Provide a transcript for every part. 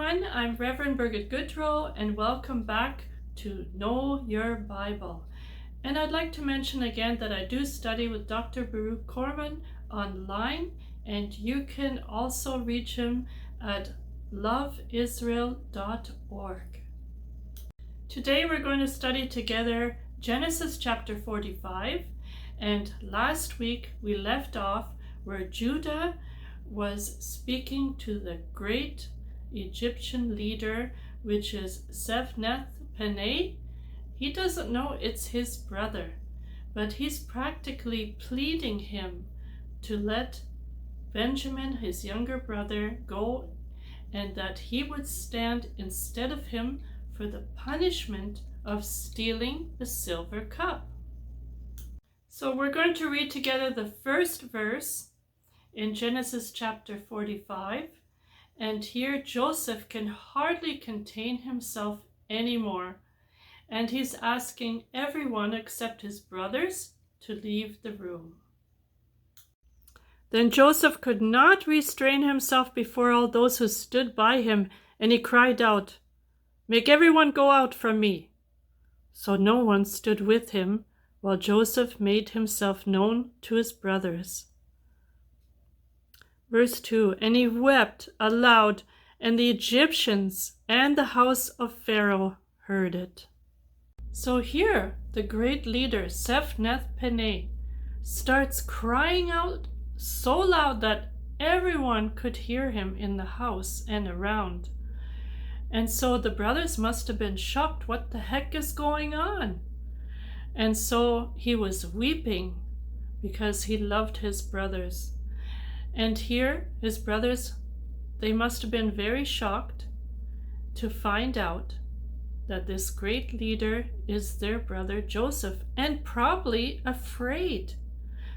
everyone, I'm Reverend Birgit Gaudreau and welcome back to Know Your Bible. And I'd like to mention again that I do study with Dr. Baruch Corman online, and you can also reach him at loveisrael.org. Today we're going to study together Genesis chapter 45, and last week we left off where Judah was speaking to the great Egyptian leader, which is Sephnath-Paneah. He doesn't know it's his brother, but he's practically pleading him to let Benjamin, his younger brother, go, and that he would stand instead of him for the punishment of stealing the silver cup. So we're going to read together the first verse in Genesis chapter 45, and here Joseph can hardly contain himself anymore, and he's asking everyone except his brothers to leave the room. Then Joseph could not restrain himself before all those who stood by him, and he cried out, "Make everyone go out from me." So no one stood with him, while Joseph made himself known to his brothers. Verse 2, and he wept aloud, and the Egyptians and the house of Pharaoh heard it. So here, the great leader, Sephnath-Paneah, starts crying out so loud that everyone could hear him in the house and around. And so the brothers must have been shocked. What the heck is going on? And so he was weeping because he loved his brothers. And here, his brothers, they must have been very shocked to find out that this great leader is their brother Joseph, and probably afraid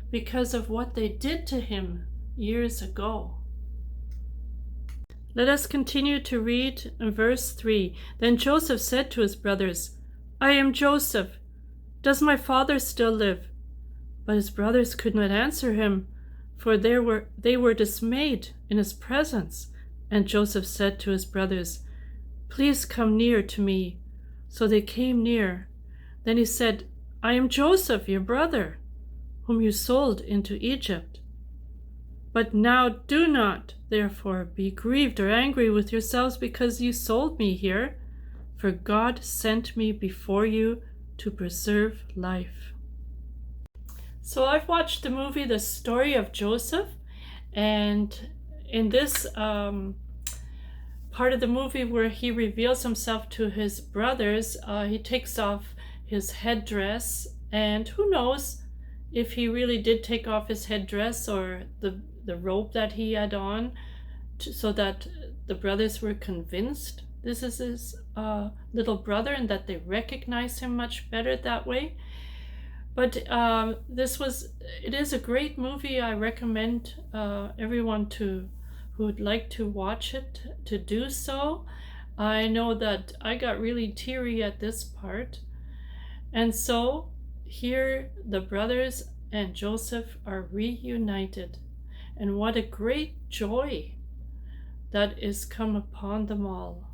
because of what they did to him years ago. Let us continue to read in verse 3. Then Joseph said to his brothers, "I am Joseph. Does my father still live?" But his brothers could not answer him, for they were dismayed in his presence. And Joseph said to his brothers, "Please come near to me." So they came near. Then he said, "I am Joseph, your brother, whom you sold into Egypt. But now do not, therefore, be grieved or angry with yourselves because you sold me here, for God sent me before you to preserve life." So I've watched the movie The Story of Joseph, and in this part of the movie where he reveals himself to his brothers, he takes off his headdress, and who knows if he really did take off his headdress or the robe that he had on, so that the brothers were convinced this is his little brother and that they recognize him much better that way. But it is a great movie. I recommend everyone who would like to watch it to do so. I know that I got really teary at this part. And so here the brothers and Joseph are reunited. And what a great joy that is come upon them all.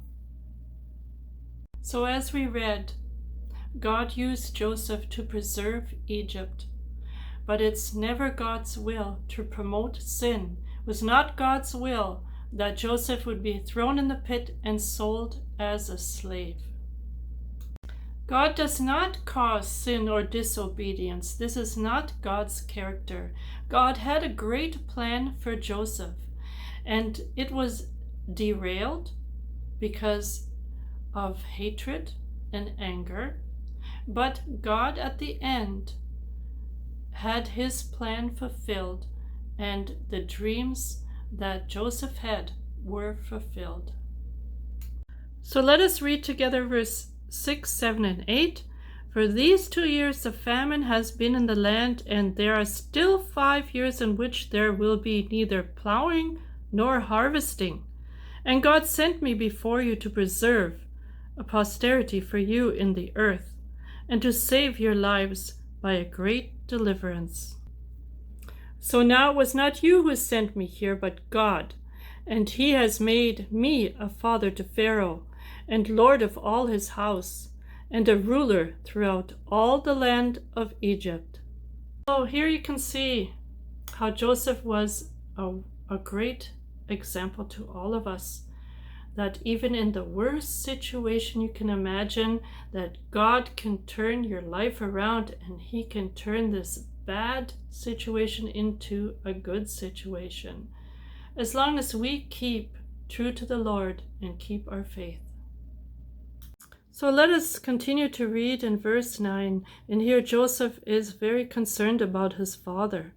So as we read, God used Joseph to preserve Egypt, but it's never God's will to promote sin. It was not God's will that Joseph would be thrown in the pit and sold as a slave. God does not cause sin or disobedience. This is not God's character. God had a great plan for Joseph, and it was derailed because of hatred and anger. But God at the end had his plan fulfilled, and the dreams that Joseph had were fulfilled. So let us read together verse 6, 7, and 8. For these 2 years the famine has been in the land, and there are still 5 years in which there will be neither plowing nor harvesting. And God sent me before you to preserve a posterity for you in the earth, and to save your lives by a great deliverance. So now it was not you who sent me here, but God. and he has made me a father to Pharaoh, and lord of all his house, and a ruler throughout all the land of Egypt. So here you can see how Joseph was a great example to all of us, that even in the worst situation you can imagine, that God can turn your life around, and he can turn this bad situation into a good situation, as long as we keep true to the Lord and keep our faith. So let us continue to read in verse 9, and here Joseph is very concerned about his father.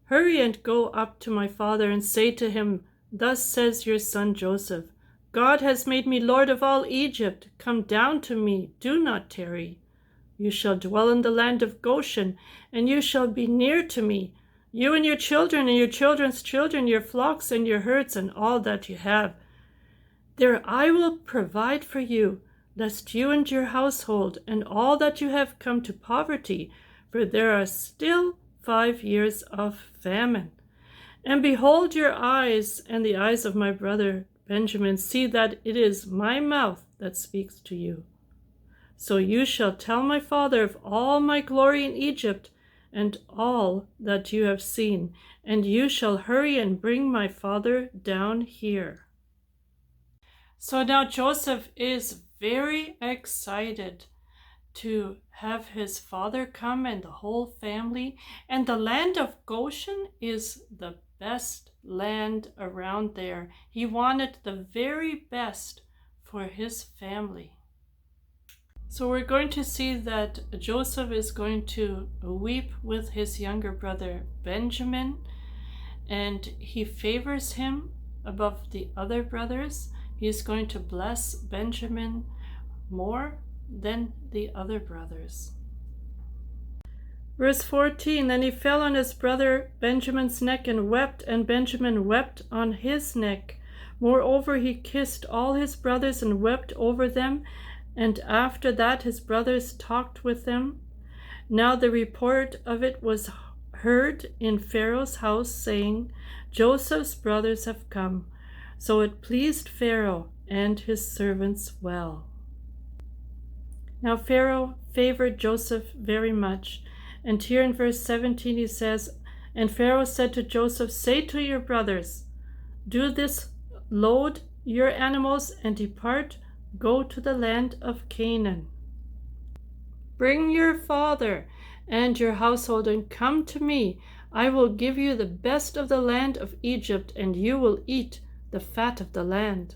"Hurry and go up to my father and say to him, 'Thus says your son Joseph, God has made me lord of all Egypt. Come down to me, do not tarry. You shall dwell in the land of Goshen, and you shall be near to me, you and your children and your children's children, your flocks and your herds and all that you have. There I will provide for you, lest you and your household and all that you have come to poverty, for there are still 5 years of famine. And behold, your eyes and the eyes of my brother Benjamin see that it is my mouth that speaks to you. So you shall tell my father of all my glory in Egypt and all that you have seen, and you shall hurry and bring my father down here." So now Joseph is very excited to have his father come and the whole family. And the land of Goshen is the best land around there. He wanted the very best for his family. So we're going to see that Joseph is going to weep with his younger brother Benjamin, and he favors him above the other brothers. He's going to bless Benjamin more than the other brothers. Verse 14, "Then he fell on his brother Benjamin's neck and wept, and Benjamin wept on his neck. Moreover, he kissed all his brothers and wept over them. And after that his brothers talked with them. Now the report of it was heard in Pharaoh's house, saying, 'Joseph's brothers have come.' So it pleased Pharaoh and his servants well." Now Pharaoh favored Joseph very much. And here in verse 17 he says, "And Pharaoh said to Joseph, 'Say to your brothers, do this, load your animals and depart, go to the land of Canaan. Bring your father and your household and come to me. I will give you the best of the land of Egypt, and you will eat the fat of the land.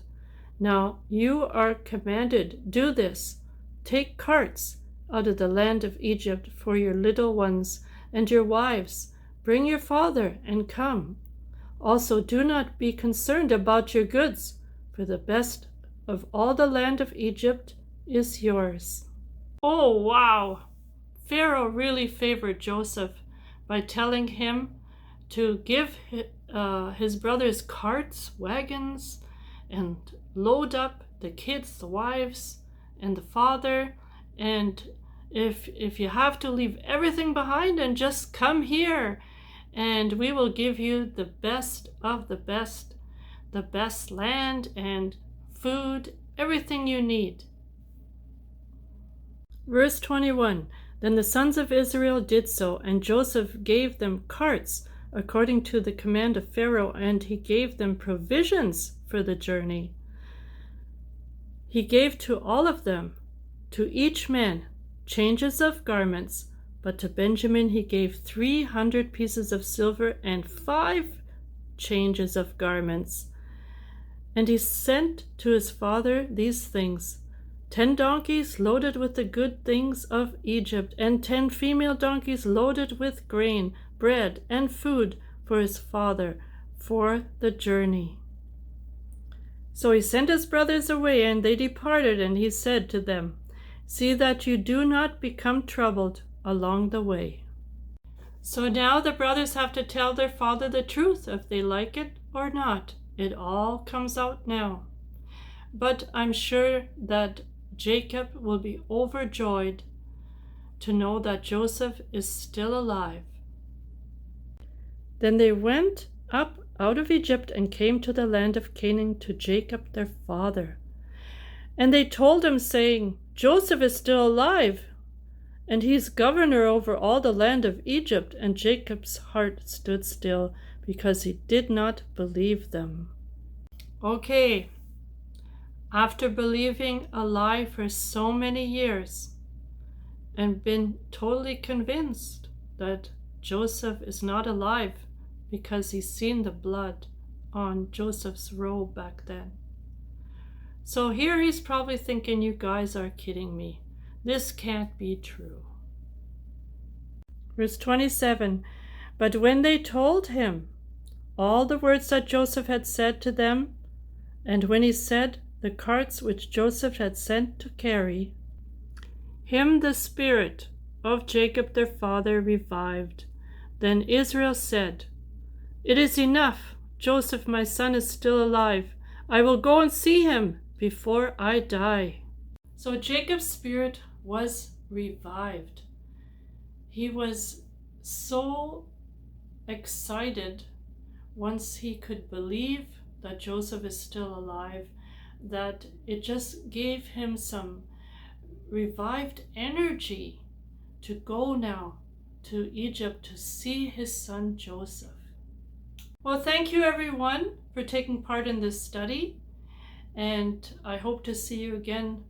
Now you are commanded, do this. Take carts out of the land of Egypt for your little ones and your wives. Bring your father and come. Also do not be concerned about your goods, for the best of all the land of Egypt is yours." Oh, wow! Pharaoh really favored Joseph by telling him to give his brothers carts, wagons, and load up the kids, the wives, and the father. And if you have to leave everything behind and just come here, and we will give you the best of the best land and food, everything you need. Verse 21, "Then the sons of Israel did so, and Joseph gave them carts according to the command of Pharaoh, and he gave them provisions for the journey. He gave to all of them, to each man, changes of garments, but to Benjamin he gave 300 pieces of silver and 5 changes of garments. And he sent to his father these things: 10 donkeys loaded with the good things of Egypt, and 10 female donkeys loaded with grain, bread, and food for his father for the journey. So he sent his brothers away, and they departed, and he said to them, 'See that you do not become troubled along the way.'" So now the brothers have to tell their father the truth, if they like it or not. It all comes out now. But I'm sure that Jacob will be overjoyed to know that Joseph is still alive. Then they went up out of Egypt and came to the land of Canaan to Jacob their father. And they told him, saying, Joseph is still alive, and he is governor over all the land of Egypt. And Jacob's heart stood still, because he did not believe them. Okay, after believing a lie for so many years and been totally convinced that Joseph is not alive because he's seen the blood on Joseph's robe back then. So here he's probably thinking, you guys are kidding me. This can't be true. Verse 27, but when they told him all the words that Joseph had said to them, and when he said the carts which Joseph had sent to carry, him the spirit of Jacob their father revived. Then Israel said, it is enough. Joseph my son is still alive. I will go and see him before I die. So Jacob's spirit was revived. He was so excited once he could believe that Joseph is still alive, that it just gave him some revived energy to go now to Egypt to see his son Joseph. Well, thank you everyone for taking part in this study, and I hope to see you again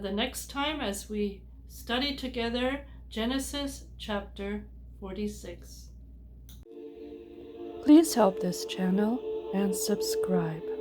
the next time as we study together Genesis chapter 46. Please help this channel and subscribe.